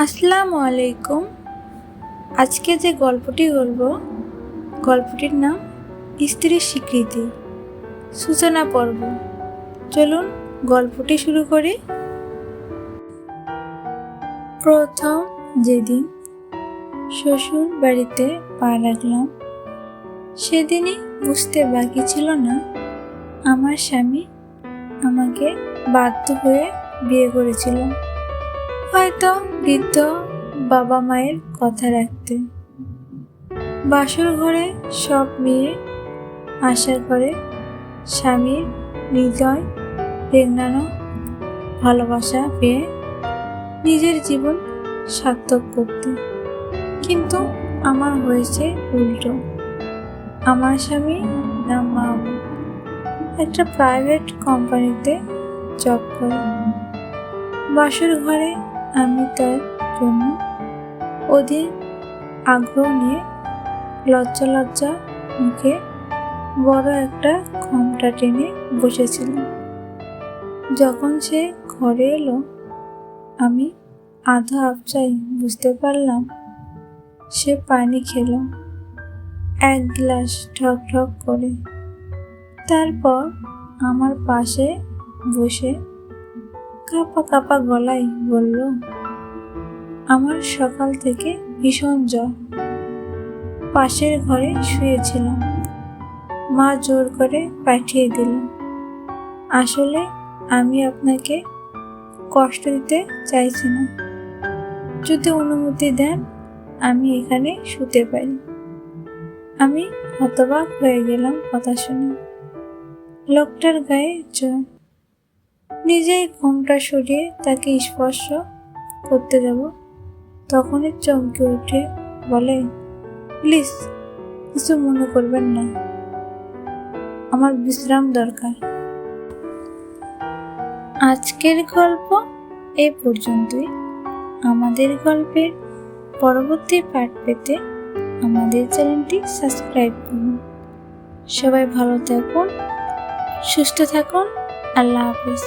আসসালামু আলাইকুম। আজকে যে গল্পটি বলবো, গল্পটির নাম স্ত্রীর স্বীকৃতি, সূচনা পর্ব। চলুন গল্পটি শুরু করি। প্রথম যেদিন শ্বশুর বাড়িতে পা রাখলাম, সেদিনই বুঝতে বাকি ছিল না আমার স্বামী আমাকে বাধ্য হয়ে বিয়ে করেছিল, হয়তো বৃদ্ধ বাবা মায়ের কথা রাখতে। বাসর ঘরে সব মেয়ে আশা করে স্বামীর হৃদয় রেঙানো ভালোবাসা পেয়ে নিজের জীবন সার্থক করতে, কিন্তু আমার হয়েছে উল্টো। আমার স্বামী নাম মাহবুব, একটা প্রাইভেট কোম্পানিতে জব করে। বাসর ঘরে আমি তার জন্য অধীর আগ্রহ নিয়ে লজ্জা লজ্জা মুখে বড় একটা ঘোমটা টেনে বসেছিলাম। যখন সে ঘরে এলো, আমি আধা আবচাই বুঝতে পারলাম সে পানি খেলো এক গ্লাস ঠক ঠক করে। তারপর আমার পাশে বসে কাঁপা কাঁপা গলায় বলল, আমার সকাল থেকে ভীষণ জ্বর, পাশের ঘরে শুয়েছিলাম, মা জোর করে পাঠিয়ে দিল। আসলে আমি আপনাকে কষ্ট দিতে চাইছি না, যদি অনুমতি দেন আমি এখানে শুতে পারি। আমি হতবাক হয়ে গেলাম কথা শুনে। লোকটার গায়ে জ্বর, নিজেই ঘোমটা সরিয়ে তাকে স্পর্শ করতে যাব, তখনই চমকে উঠে বলে, প্লিজ কিছু মনে করবেন না, আমার বিশ্রাম দরকার। আজকের গল্প এই পর্যন্তই। আমাদের গল্পের পরবর্তী পার্ট পেতে আমাদের চ্যানেলটি সাবস্ক্রাইব করুন। সবাই ভালো থাকুন, সুস্থ থাকুন। আল্লাহ হাফেজ।